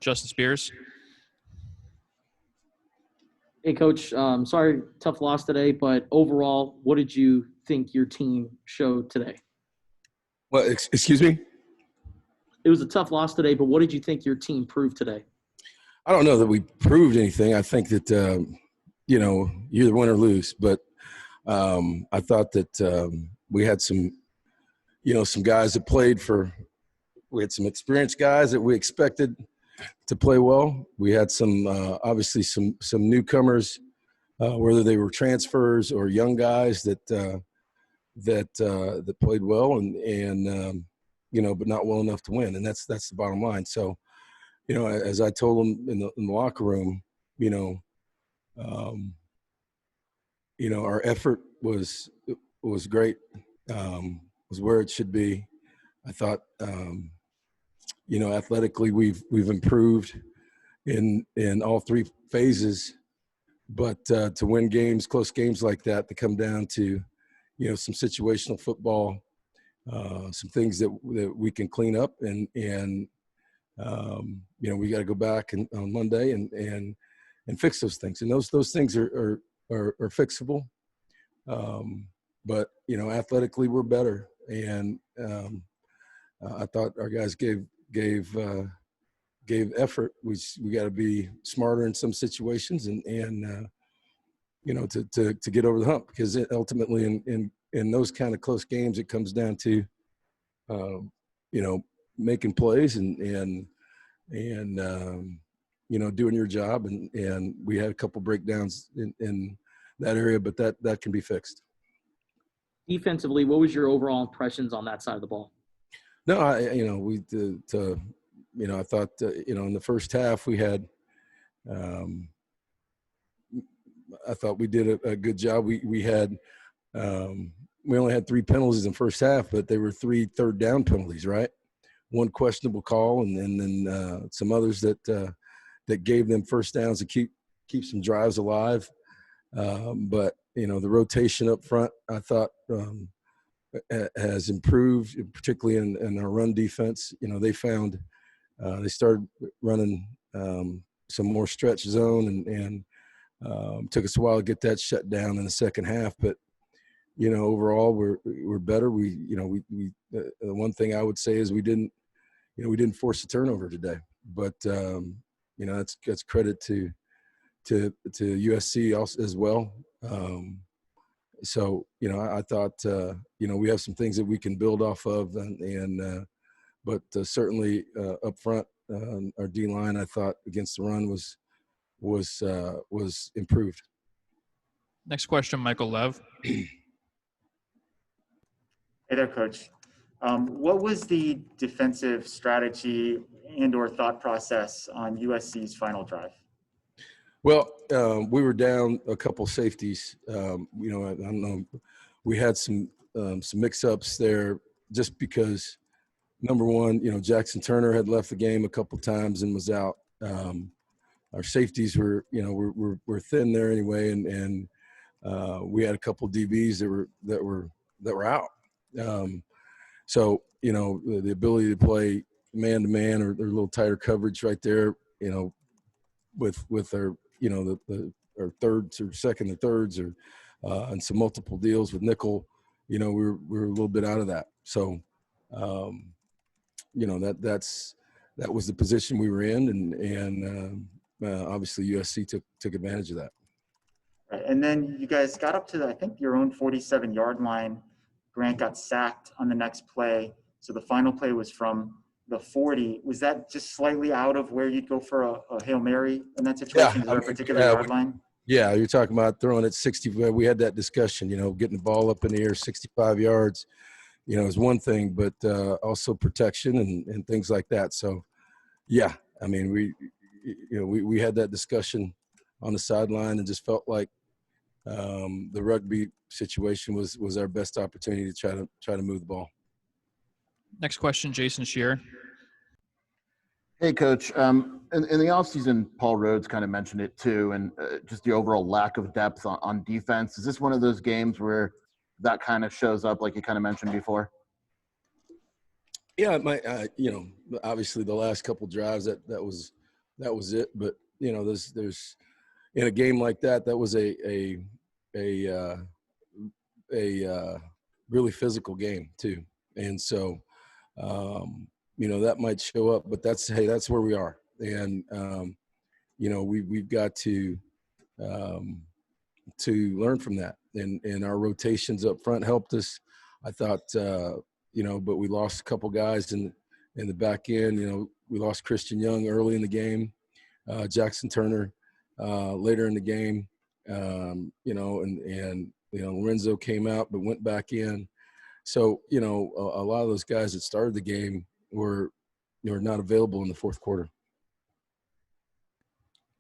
Justin Spears. Hey, Coach. Sorry, tough loss today, but overall, what did you think your team showed today? Well, excuse me? It was a tough loss today, but what did you think your team proved today? I don't know that we proved anything. I think that, you either win or lose. But I thought that we had some guys that played for – we had some experienced guys that we expected to play well. We had some obviously some newcomers, whether they were transfers or young guys that played well and but not well enough to win, and that's the bottom line. So, as I told them in the locker room, our effort was great, was where it should be. I thought. Athletically, we've improved in all three phases, but to win games, close games like that, to come down to, some situational football, some things that we can clean up, and we got to go back on Monday and fix those things, and those things are fixable. But athletically, we're better, and I thought our guys gave effort. We got to be smarter in some situations and to get over the hump, because ultimately in those kind of close games, it comes down to making plays and doing your job, and we had a couple breakdowns in that area, but that can be fixed. Defensively, what was your overall impressions on that side of the ball? No, I thought, in the first half we had, I thought we did a good job. We had, we only had 3 penalties in the first half, but they were 3 third down penalties, right? 1 questionable call, and then some others that gave them first downs to keep some drives alive. But, the rotation up front, I thought, has improved, particularly in our run defense. They found they started running some more stretch zone, and took us a while to get that shut down in the second half. But overall, we're better. The one thing I would say is we didn't force a turnover today. But that's credit to USC also as well. So, I thought, we have some things that we can build off of, but certainly up front, our D-line, I thought, against the run was improved. Next question, Michael Lev. Hey there, Coach. What was the defensive strategy and/or thought process on USC's final drive? Well, we were down a couple safeties. I don't know. We had some mix-ups there just because, number one, Jackson Turner had left the game a couple times and was out. Our safeties were thin there anyway, and we had a couple DBs that were out. So the ability to play man-to-man or a little tighter coverage right there, with our our thirds or second and thirds, or and some multiple deals with nickel, we're a little bit out of that. So, that was the position we were in, and obviously USC took advantage of that. Right. And then you guys got up to, I think, your own 47-yard line. Grant got sacked on the next play. So the final play was from the 40. Was that just slightly out of where you'd go for a Hail Mary in that situation? Yeah, Is there a particular yard line? Yeah, you're talking about throwing it 60. We had that discussion, getting the ball up in the air 65 yards, is one thing, but also protection and things like that. So, yeah, I mean, we had that discussion on the sideline and just felt like the rugby situation was our best opportunity to try to move the ball. Next question, Jason Shearer. Hey, Coach. In the offseason, Paul Rhodes kind of mentioned it too, and just the overall lack of depth on defense. Is this one of those games where that kind of shows up, like you kind of mentioned before? Yeah, obviously the last couple drives that was that was it. But there's in a game like that, that was a really physical game too, and so that might show up. But that's where we are, and we've got to learn from that, and our rotations up front helped us. I thought, but we lost a couple guys in the back end. We lost Christian Young early in the game, Jackson Turner later in the game, and Lorenzo came out but went back in. So a lot of those guys that started the game were not available in the fourth quarter.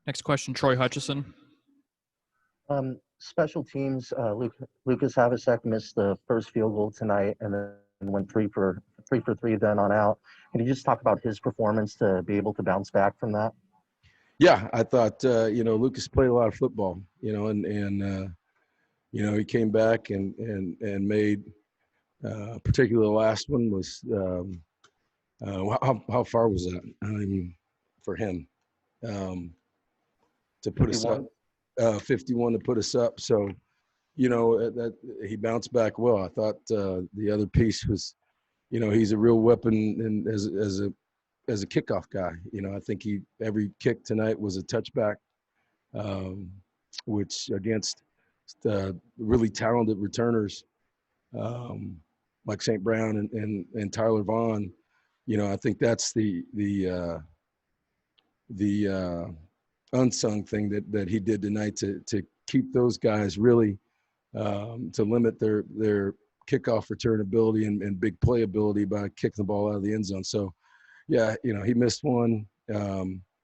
Next question, Troy Hutchison. Special teams, Lucas Havasek missed the first field goal tonight and then went 3 for 3 then on out. Can you just talk about his performance to be able to bounce back from that? Yeah, I thought, Lucas played a lot of football, and he came back and made, particularly the last one was, how far was that? For him to put 51. Us up. 51 to put us up. So, that he bounced back well. I thought the other piece was, he's a real weapon and as a kickoff guy. I think every kick tonight was a touchback, which against really talented returners like St. Brown and Tyler Vaughn, I think that's the unsung thing that he did tonight to keep those guys really to limit their kickoff return ability and big play ability by kicking the ball out of the end zone. So, yeah, he missed one,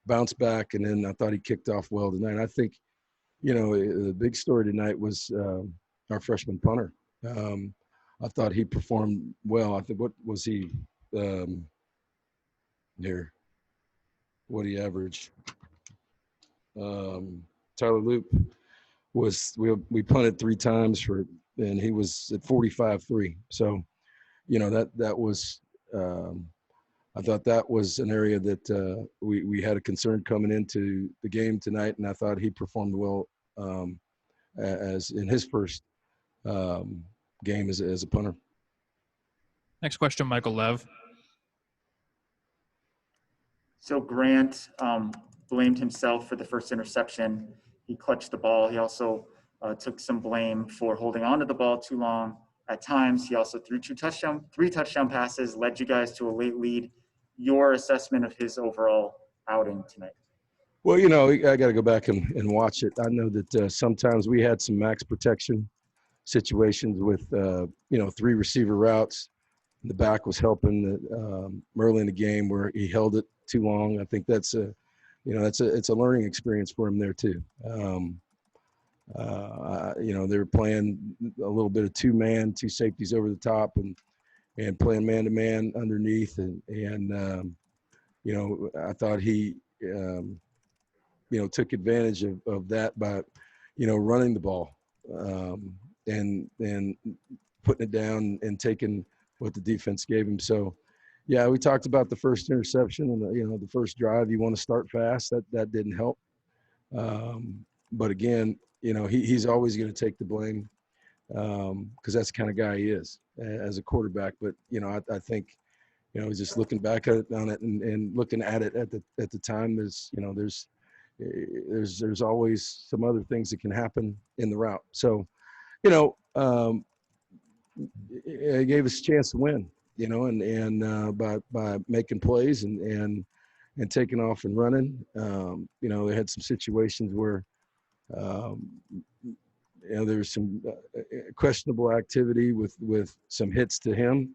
bounced back, and then I thought he kicked off well tonight. I think, the big story tonight was our freshman punter. I thought he performed well. I think, what was he there? What did he average? Tyler Loop we punted 3 times and he was at 45-3. So, that was I thought that was an area that we had a concern coming into the game tonight, and I thought he performed well as in his first game as a punter. Next question, Michael Lev. So Grant blamed himself for the first interception. He clutched the ball. He also took some blame for holding on to the ball too long. At times, he also threw 3 touchdown passes, led you guys to a late lead. Your assessment of his overall outing tonight? Well, I got to go back and watch it. I know that sometimes we had some max protection situations with, 3 receiver routes. The back was helping early in the game where he held it too long. I think that's it's a learning experience for him there too. They were playing a little bit of 2-man, 2 safeties over the top and playing man-to-man underneath. And I thought he, took advantage of that by, running the ball and putting it down and taking what the defense gave him. So, yeah, we talked about the first interception and the first drive. You want to start fast. That didn't help. But again, he's always going to take the blame because that's the kind of guy he is as a quarterback. But I think just looking back on it and looking at it at the time, there's always some other things that can happen in the route. So, it gave us a chance to win. And by making plays and taking off and running, they had some situations where, there was some questionable activity with some hits to him,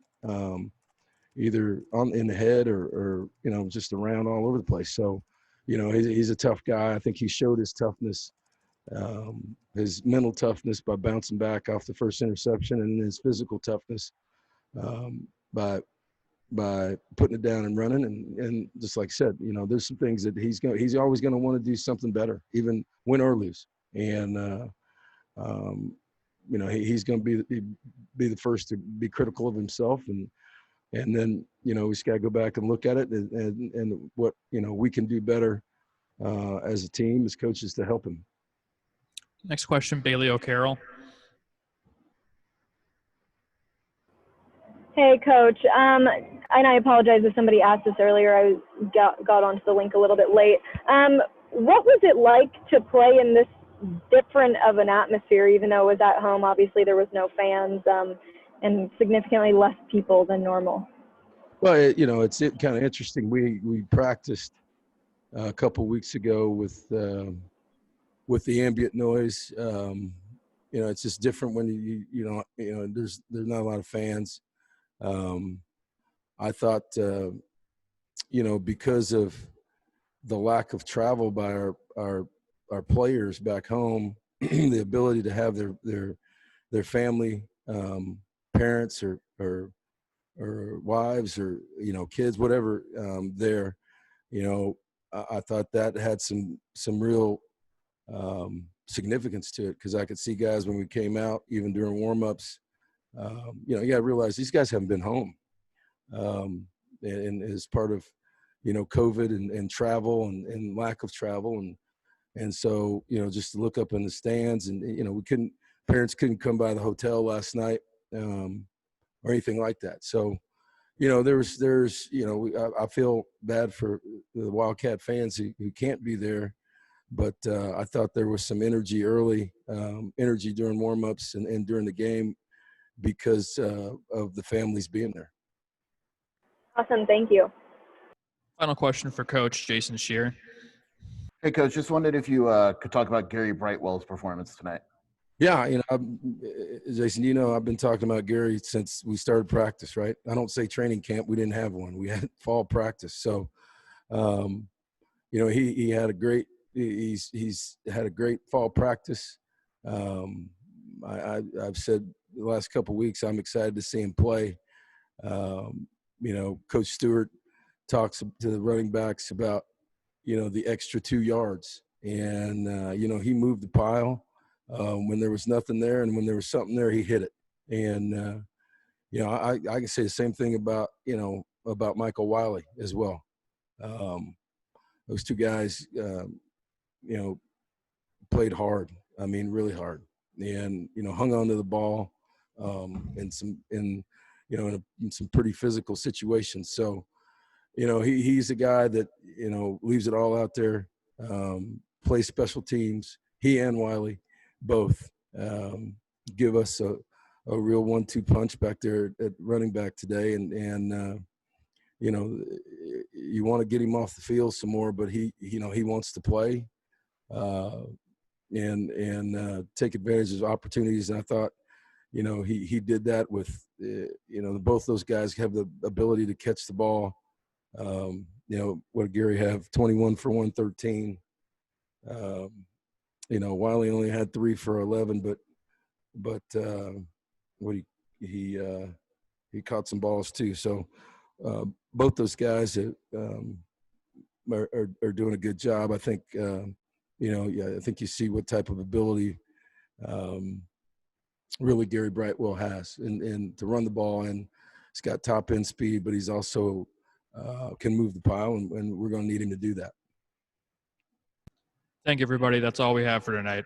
either in the head or just around all over the place. So, he's a tough guy. I think he showed his toughness, his mental toughness by bouncing back off the first interception, and his physical toughness by putting it down and running. And just like I said, there's some things that he's always going to want to do something better, even win or lose. And he's going to be the first to be critical of himself, and then we just got to go back and look at it and what we can do better as a team, as coaches, to help him. Next question, Bailey O'Carroll. Hey, Coach. And I apologize if somebody asked this earlier. I got onto the link a little bit late. What was it like to play in this different of an atmosphere, even though it was at home? Obviously, there was no fans and significantly less people than normal. Well, it's kind of interesting. We practiced a couple weeks ago with the ambient noise. It's just different when there's not a lot of fans. I thought, because of the lack of travel by our players back home, the ability to have their family, parents or wives or kids, whatever, there, I thought that had some real significance to it, because I could see guys when we came out, even during warmups. You got to realize these guys haven't been home, and as part of COVID and travel and lack of travel, and so just to look up in the stands, and parents couldn't come by the hotel last night or anything like that. So there's I feel bad for the Wildcat fans who can't be there, but I thought there was some energy early, energy during warmups and during the game, because of the families being there. Awesome. Thank you. Final question for Coach Jason Shear. Hey, Coach, just wondered if you could talk about Gary Brightwell's performance tonight. Yeah, Jason, I've been talking about Gary since we started practice, right? I don't say training camp. We didn't have one. We had fall practice. So, he had he's had a great fall practice. I've said the last couple of weeks, I'm excited to see him play. Coach Stewart talks to the running backs about, the extra 2 yards. And, he moved the pile when there was nothing there. And when there was something there, he hit it. And, I can say the same thing about Michael Wiley as well. Those two guys, played hard. I mean, really hard. And, hung on to the ball in some pretty physical situations. So, he's a guy that, leaves it all out there, plays special teams. He and Wiley both give us a real 1-2 punch back there at running back today. And you want to get him off the field some more, but he wants to play and take advantage of opportunities. And I thought, he did that with, both those guys have the ability to catch the ball. What did Gary have? 21 for 113. Wiley only had 3 for 11, but he caught some balls too. So both those guys are doing a good job. I think, I think you see what type of ability really Gary Brightwell has, and to run the ball, and he's got top end speed, but he's also can move the pile, and we're going to need him to do that. Thank you, everybody. That's all we have for tonight.